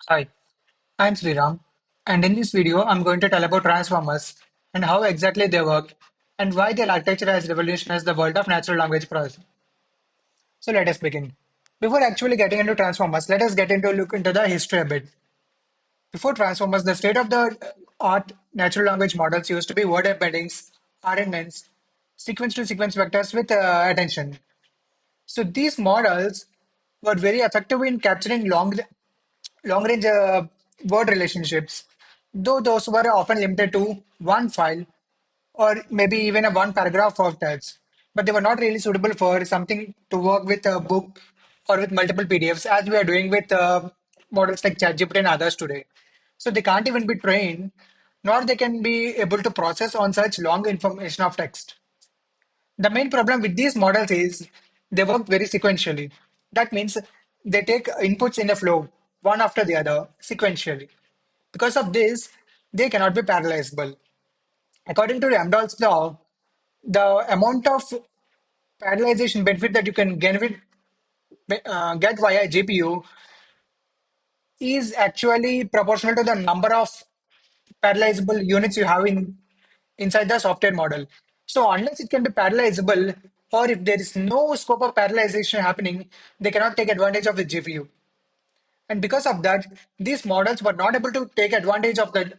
Hi, I'm Sriram, and in this video, I'm going to tell about transformers and how exactly they work and why their architecture has revolutionized the world of natural language processing. So let us begin. Before actually getting into transformers, let us get into look into the history a bit. Before transformers, the state of the art natural language models used to be word embeddings, RNNs, sequence-to-sequence vectors with attention. So these models were very effective in capturing long-range word relationships, though those were often limited to one file or maybe even a one paragraph of text. But they were not really suitable for something to work with a book or with multiple PDFs, as we are doing with models like ChatGPT and others today. So they can't even be trained, nor they can be able to process on such long information of text. The main problem with these models is they work very sequentially. That means they take inputs in a flow, one after the other, sequentially. Because of this, they cannot be parallelizable. According to Amdahl's law, the amount of parallelization benefit that you can get via GPU is actually proportional to the number of parallelizable units you have inside the software model. So unless it can be parallelizable, or if there is no scope of parallelization happening, they cannot take advantage of the GPU. And because of that, these models were not able to take advantage of the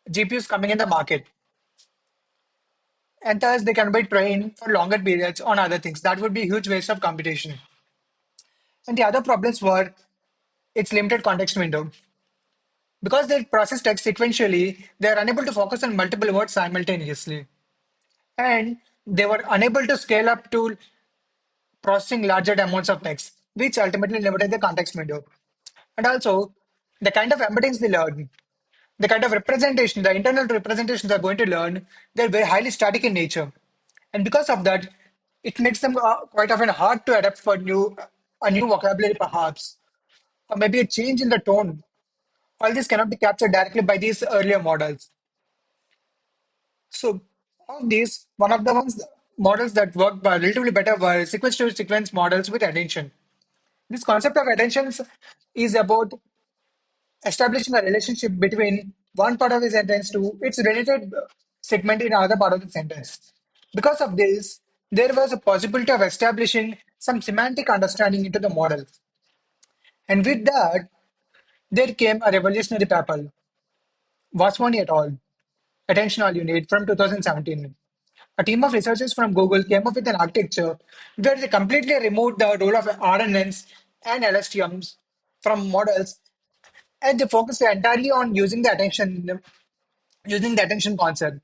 GPUs coming in the market. And thus they can be trained for longer periods on other things. That would be a huge waste of computation. And the other problems were its limited context window. Because they process text sequentially, they are unable to focus on multiple words simultaneously. And they were unable to scale up to processing larger amounts of text, which ultimately limited the context window. And also, the kind of embeddings they learn, the kind of representation, the internal representations they're going to learn, they're very highly static in nature. And because of that, it makes them quite often hard to adapt for a new vocabulary perhaps, or maybe a change in the tone. All this cannot be captured directly by these earlier models. So of these, one of the models that worked relatively better were sequence-to-sequence models with attention. This concept of attention is about establishing a relationship between one part of the sentence to its related segment in another part of the sentence. Because of this, there was a possibility of establishing some semantic understanding into the model. And with that, there came a revolutionary paper, Vaswani et al., Attention All You Need from 2017. A team of researchers from Google came up with an architecture where they completely removed the role of RNNs and LSTMs from models and they focused entirely on using the attention concept.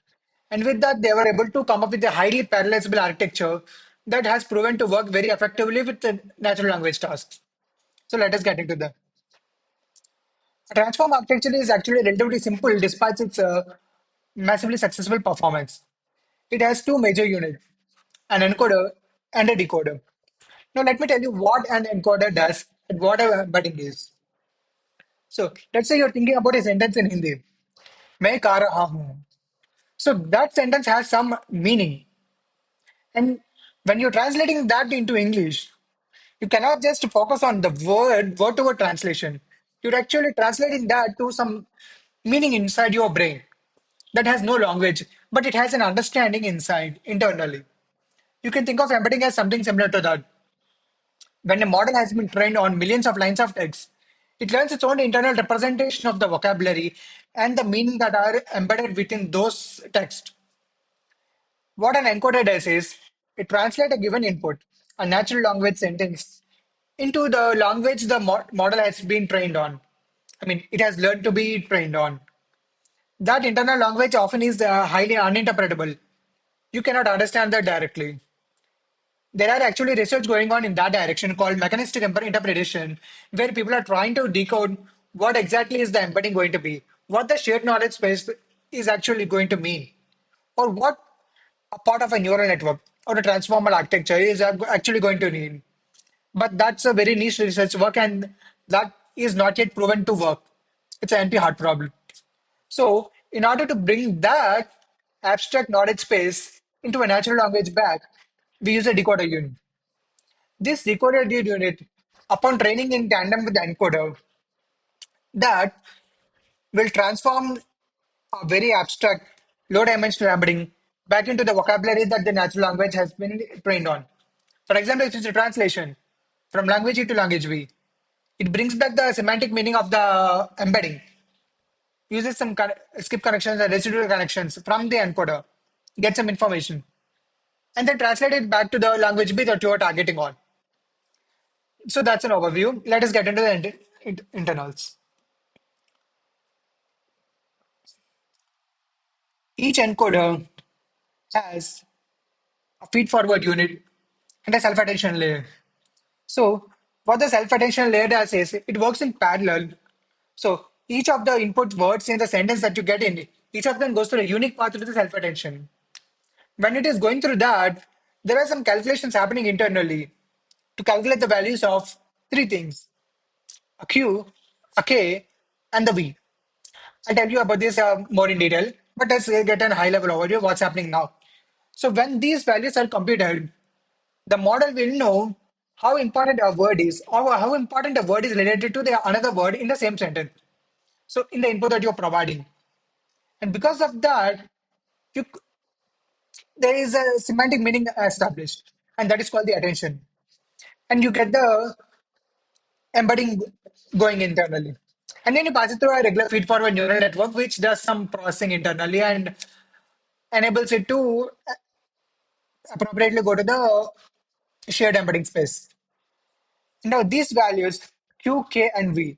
And with that, they were able to come up with a highly parallelizable architecture that has proven to work very effectively with the natural language tasks. So let us get into that. A transform architecture is actually relatively simple despite its massively successful performance. It has two major units, an encoder and a decoder. Now let me tell you what an encoder does and what an embedding is. So let's say you're thinking about a sentence in Hindi. मैं खा रहा हूँ. So that sentence has some meaning. And when you're translating that into English, you cannot just focus on the word to word translation. You're actually translating that to some meaning inside your brain that has no language, but it has an understanding inside internally. You can think of embedding as something similar to that. When a model has been trained on millions of lines of text, it learns its own internal representation of the vocabulary and the meaning that are embedded within those text. What an encoder does is it translates a given input, a natural language sentence, into the language the model has been trained on. I mean, it has learned to be trained on. That internal language often is highly uninterpretable. You cannot understand that directly. There are actually research going on in that direction called mechanistic interpretation, where people are trying to decode what exactly is the embedding going to be, what the shared knowledge space is actually going to mean, or what a part of a neural network or a transformer architecture is actually going to need. But that's a very niche research work, and that is not yet proven to work. It's an NP-hard problem. So, in order to bring that abstract knowledge space into a natural language back, we use a decoder unit. This decoder unit, upon training in tandem with the encoder, that will transform a very abstract, low-dimensional embedding back into the vocabulary that the natural language has been trained on. For example, if it's a translation from language A to language B, it brings back the semantic meaning of the embedding, uses some skip connections and residual connections from the encoder, get some information, and then translate it back to the language B that you are targeting on. So that's an overview. Let us get into the internals. Each encoder has a feed-forward unit and a self-attention layer. So what the self-attention layer does is it works in parallel. So each of the input words in the sentence that you get in, each of them goes through a unique path to the self-attention. When it is going through that, there are some calculations happening internally to calculate the values of three things: a Q, a K, and the V. I'll tell you about this more in detail, but let's get a high level overview of what's happening now. So when these values are computed, the model will know how important a word is, or how important a word is related to the another word in the same sentence. So in the input that you're providing, and because of that, you, there is a semantic meaning established, and that is called the attention. And you get the embedding going internally. And then you pass it through a regular feed-forward neural network, which does some processing internally and enables it to appropriately go to the shared embedding space. Now, these values, Q, K, and V,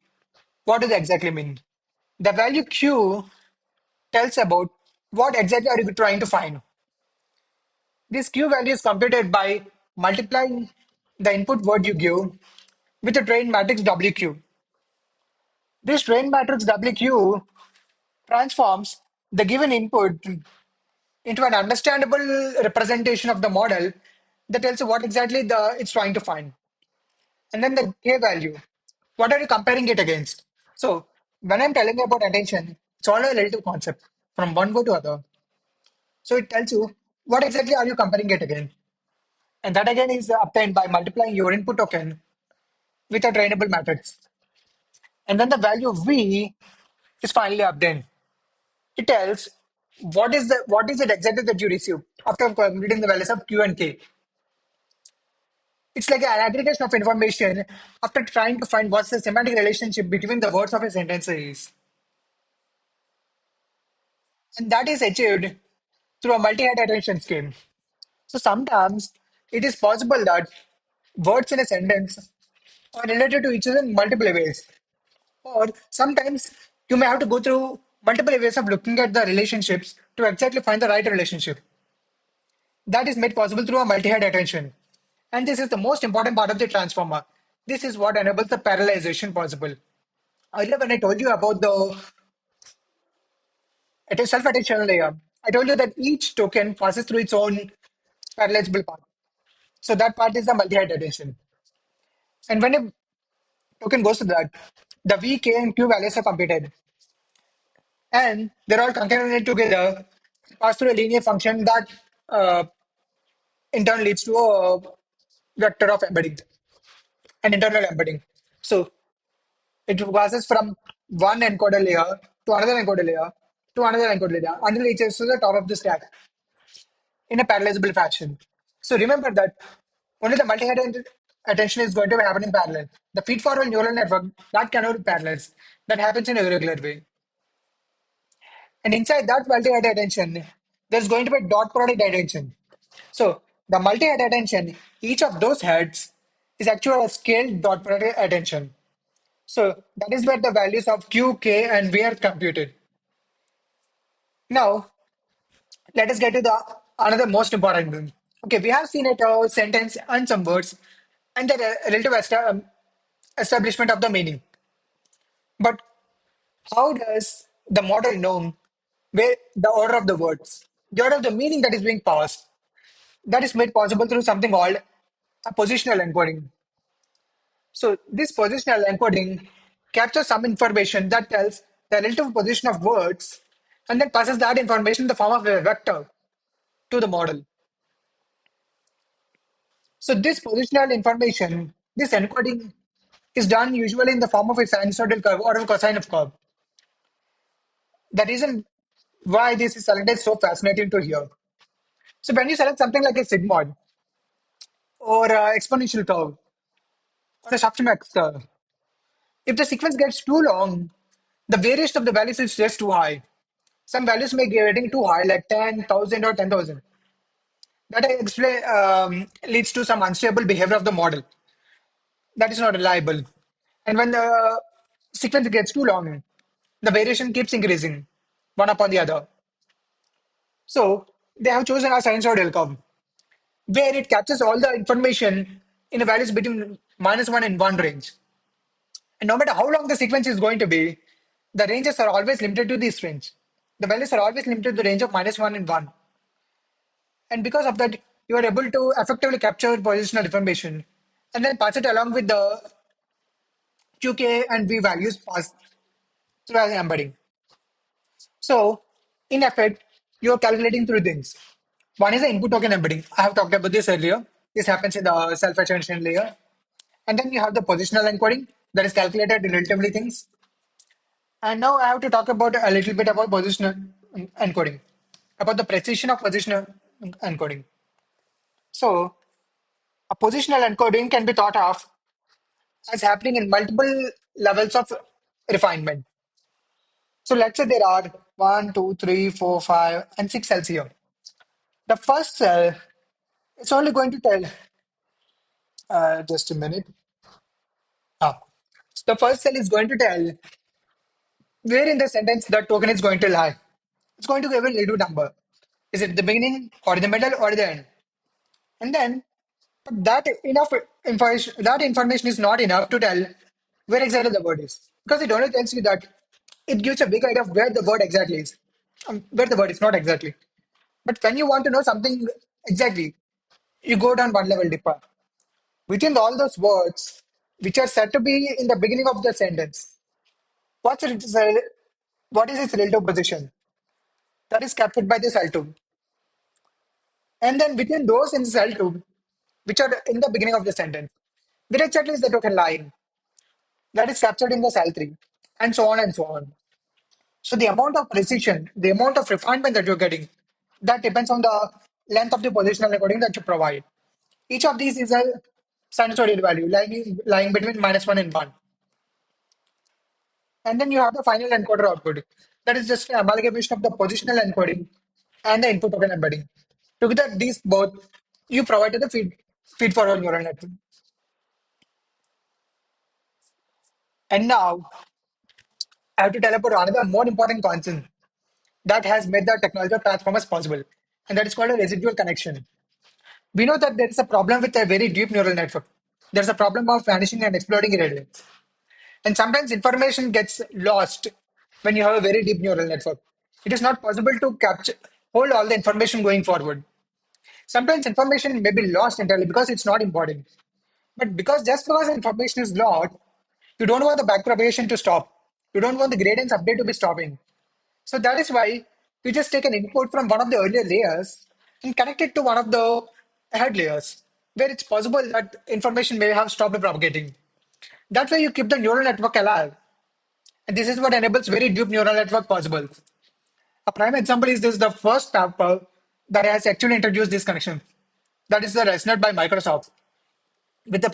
what do they exactly mean? The value Q tells about what exactly are you trying to find. This Q value is computed by multiplying the input word you give with a trained matrix WQ. This trained matrix WQ transforms the given input into an understandable representation of the model that tells you what exactly it's trying to find. And then the K value, what are you comparing it against? So when I'm telling you about attention, it's all a relative concept from one go to other. So it tells you what exactly are you comparing it again. And that again is obtained by multiplying your input token with a trainable matrix. And then the value V is finally obtained. It tells what is it exactly that you receive after computing the values of Q and K. It's like an aggregation of information after trying to find what's the semantic relationship between the words of a sentence is. And that is achieved through a multi-head attention scheme. So sometimes it is possible that words in a sentence are related to each other in multiple ways. Or sometimes you may have to go through multiple ways of looking at the relationships to exactly find the right relationship. That is made possible through a multi-head attention. And this is the most important part of the transformer. This is what enables the parallelization possible. Earlier, when I told you about the self-attention layer, I told you that each token passes through its own parallelizable path. So that part is the multi-head attention. And when a token goes to that, the V, K, and Q values are computed. And they're all concatenated together, pass through a linear function that uh, in turn leads to a vector of embedding, an internal embedding. So it passes from one encoder layer to another encoder layer to another encoder layer until it reaches to the top of the stack in a parallelizable fashion. So remember that only the multi-head attention is going to happen in parallel. The feed-forward neural network that cannot be parallels. That happens in a regular way. And inside that multi-head attention, there's going to be dot product attention. So the multi-head attention, each of those heads is actually a scaled dot product attention. So that is where the values of Q, K, and V are computed. Now, let us get to the another most important thing. Okay, we have seen a sentence and some words and the relative establishment of the meaning. But how does the model know where the order of the words, the order of the meaning that is being passed? That is made possible through something called a positional encoding. So this positional encoding captures some information that tells the relative position of words and then passes that information in the form of a vector to the model. So this positional information, this encoding is done usually in the form of a sinusoidal curve or a cosine of curve. The reason why this is selected is so fascinating to hear. So when you select something like a sigmoid or exponential curve or a submax curve, if the sequence gets too long, the variation of the values is just too high. Some values may get getting too high, like 10,000 or 10,000. That leads to some unstable behavior of the model that is not reliable. And when the sequence gets too long, the variation keeps increasing one upon the other. So they have chosen a sinusoidal curve where it captures all the information in the values between -1 and 1 range. And no matter how long the sequence is going to be, the ranges are always limited to this range. The values are always limited to the range of -1 and 1. And because of that, you are able to effectively capture positional information and then pass it along with the QK and V values passed through as embedding. So, in effect, you are calculating three things. One is the input token embedding. I have talked about this earlier. This happens in the self-attention layer. And then you have the positional encoding that is calculated in relatively things. And now I have to talk about a little bit about positional encoding, about the precision of positional encoding. So, a positional encoding can be thought of as happening in multiple levels of refinement. So let's say there are one, two, three, four, five, and six cells here. The first cell is only going to tell, just a minute. Ah. So the first cell is going to tell where in the sentence that token is going to lie. It's going to give a little number. Is it the beginning or the middle or the end? And then but that information is not enough to tell where exactly the word is. Because it only tells you that it gives a big idea of where the word exactly is. Where the word is not exactly. But when you want to know something exactly, you go down one level deeper. Within all those words, which are said to be in the beginning of the sentence, what's its, what is its relative position? That is captured by the cell tube. And then within those in the cell tube, which are in the beginning of the sentence, where exactly is the token lying? That is captured in the cell tree, and so on and so on. So the amount of precision, the amount of refinement that you're getting, that depends on the length of the positional encoding that you provide. Each of these is a sinusoidal value lying between -1 and 1. And then you have the final encoder output. That is just an amalgamation of the positional encoding and the input token embedding. Together, these both you provide to the feed forward neural network. And now I have to tell about another more important concept that has made the technology of transformers possible, and that is called a residual connection. We know that there is a problem with a very deep neural network. There's a problem of vanishing and exploding irradiance. And sometimes information gets lost when you have a very deep neural network. It is not possible to capture, hold all the information going forward. Sometimes information may be lost entirely because it's not important. But just because information is lost, you don't want the backpropagation to stop. You don't want the gradients update to be stopping. So that is why you just take an input from one of the earlier layers and connect it to one of the ahead layers, where it's possible that information may have stopped propagating. That way you keep the neural network alive. And this is what enables very deep neural network possible. A prime example is this the first paper that has actually introduced this connection. That is the ResNet by Microsoft. With the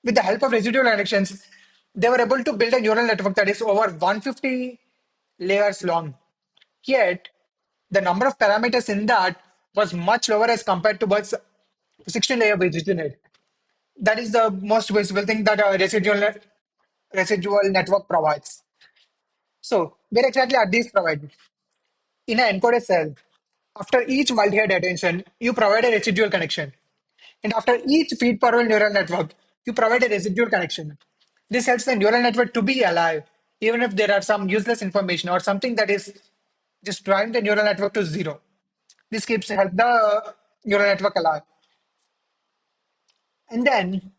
with the help of residual connections, they were able to build a neural network that is over 150 layers long. Yet, the number of parameters in that was much lower as compared to what's 16 layer ResNet. That is the most visible thing that a residual network provides. So, where exactly are these provided? In an encoded cell, after each multi-head attention, you provide a residual connection. And after each feed-forward neural network, you provide a residual connection. This helps the neural network to be alive, even if there are some useless information or something that is just driving the neural network to zero. This keeps help the neural network alive. And then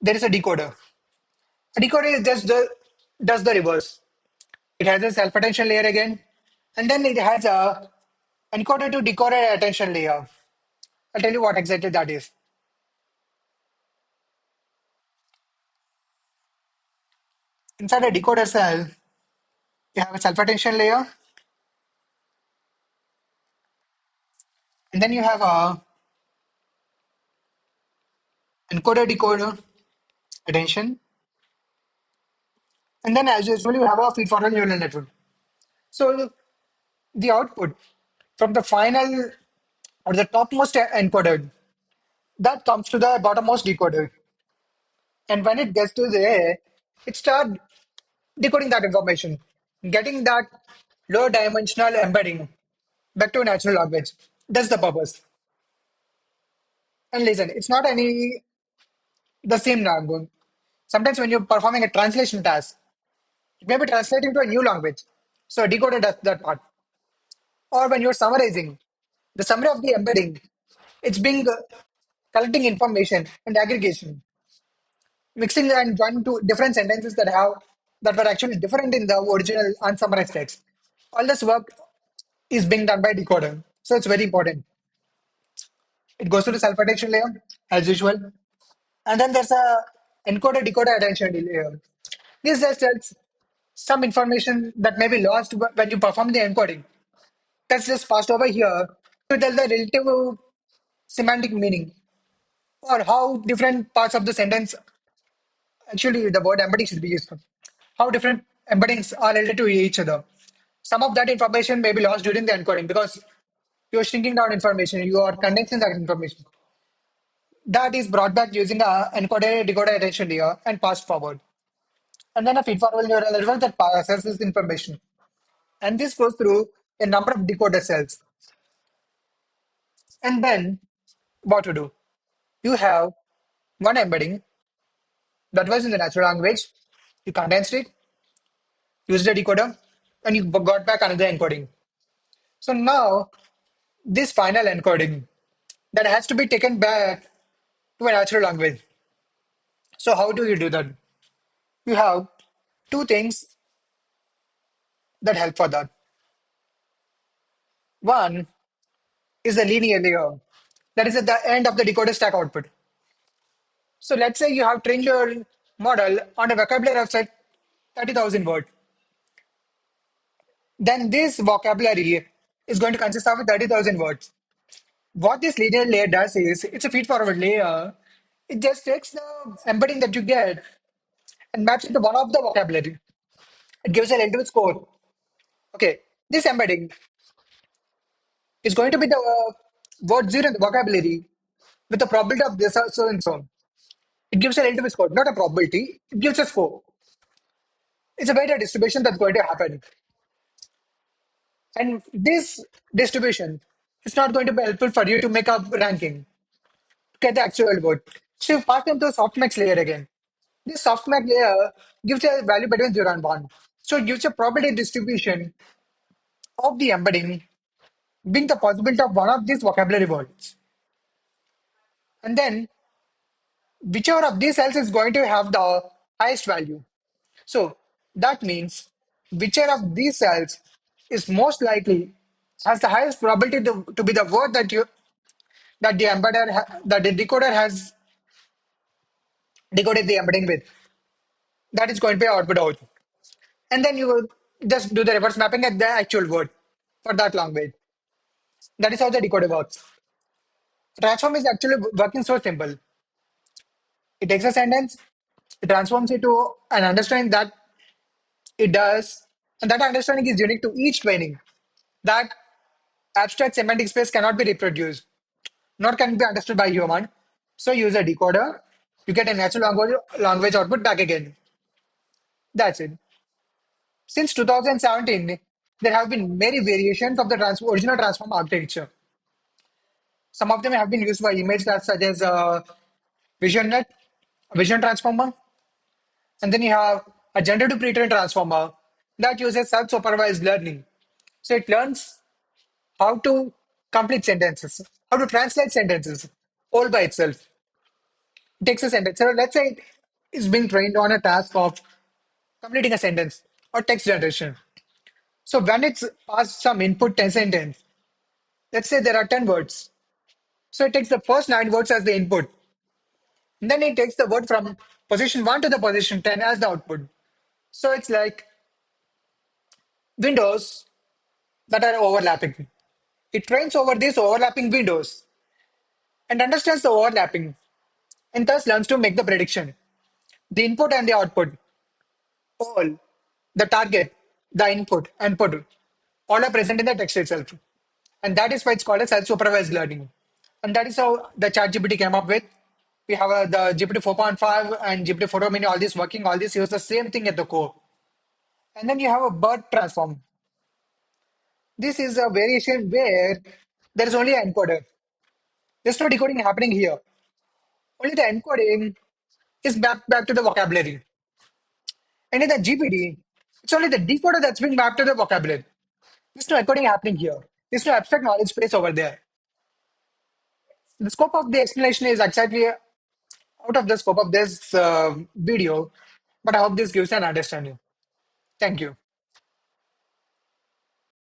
there is a decoder. A decoder is just does the reverse. It has a self-attention layer again, and then it has a encoder to decoder attention layer. I'll tell you what exactly that is. Inside a decoder cell, you have a self-attention layer, and then you have a encoder-decoder attention, and then as usual, you have a feed-forward neural network. So the output from the final or the topmost encoder that comes to the bottommost decoder, and when it gets to there, it starts decoding that information, getting that low dimensional embedding back to natural language. That's the purpose. And listen, it's not any the same language. Sometimes when you're performing a translation task, it may be translating to a new language. So a decoder does that part. Or when you're summarizing, the summary of the embedding, it's being collecting information and aggregation, mixing and joining two different sentences that were actually different in the original unsummarized text. All this work is being done by decoder. So it's very important. It goes to the self-attention layer, as usual. And then there's a encoder decoder attention layer. This just tells some information that may be lost when you perform the encoding. That's just passed over here to tell the relative semantic meaning or how different parts of the sentence, actually the word embedding should be used for, how different embeddings are related to each other. Some of that information may be lost during the encoding because you're shrinking down information, you are condensing that information. That is brought back using a encoder decoder attention layer and passed forward. And then a feed-forward neural network that processes this information. And this goes through a number of decoder cells. And then what to do? You have one embedding that was in the natural language. You condensed it, used a decoder, and you got back another encoding. So now this final encoding that has to be taken back to a natural language. So how do you do that? You have two things that help for that. One is the linear layer that is at the end of the decoder stack output. So let's say you have trained your model on a vocabulary of say 30,000 words. Then this vocabulary is going to consist of 30,000 words. What this linear layer does is it's a feed forward layer. It just takes the embedding that you get and maps it to one of the vocabulary. It gives a relative score. Okay, this embedding is going to be the word zero in the vocabulary with the probability of this so and so. It gives a relative score, not a probability. It gives a score. It's a weighted distribution that's going to happen. And this distribution is not going to be helpful for you to make a ranking, to get the actual word. So you pass into a softmax layer again. This softmax layer gives a value between 0 and 1. So it gives a probability distribution of the embedding being the possibility of one of these vocabulary words. And then whichever of these cells is going to have the highest value. So that means whichever of these cells is most likely has the highest probability to be the word that the that the decoder has decoded the embedding with. That is going to be output out. And then you will just do the reverse mapping at the actual word for that language. That is how the decoder works. Transform is actually working so simple. It takes a sentence, it transforms it to an understanding that it does, and that understanding is unique to each training. That abstract semantic space cannot be reproduced, nor can be understood by human. So use a decoder, you get a natural language output back again. That's it. Since 2017, there have been many variations of the original transform architecture. Some of them have been used by image class such as VisionNet, Vision Transformer, and then you have a generative pre-trained transformer that uses self-supervised learning. So it learns how to complete sentences, how to translate sentences all by itself. It takes a sentence. So let's say it is being trained on a task of completing a sentence or text generation. So when it's passed some input 10 sentence, let's say there are 10 words. So it takes the first 9 words as the input. And then it takes the word from position 1 to the position 10 as the output. So it's like windows that are overlapping. It trains over these overlapping windows and understands the overlapping and thus learns to make the prediction. The input and the output, all the target, the input, and put, all are present in the text itself. And that is why it's called as self-supervised learning. And that is how the ChatGPT came up with. We have the GPT 4.5 and GPT 4 mini, all this working, all this use the same thing at the core. And then you have a BERT transform. This is a variation where there is only an encoder. There's no decoding happening here. Only the encoding is back to the vocabulary. And in the GPT, it's only the decoder that's being mapped to the vocabulary. There's no encoding happening here. There's no abstract knowledge space over there. The scope of the explanation is exactly out of the scope of this video, but I hope this gives an understanding. Thank you.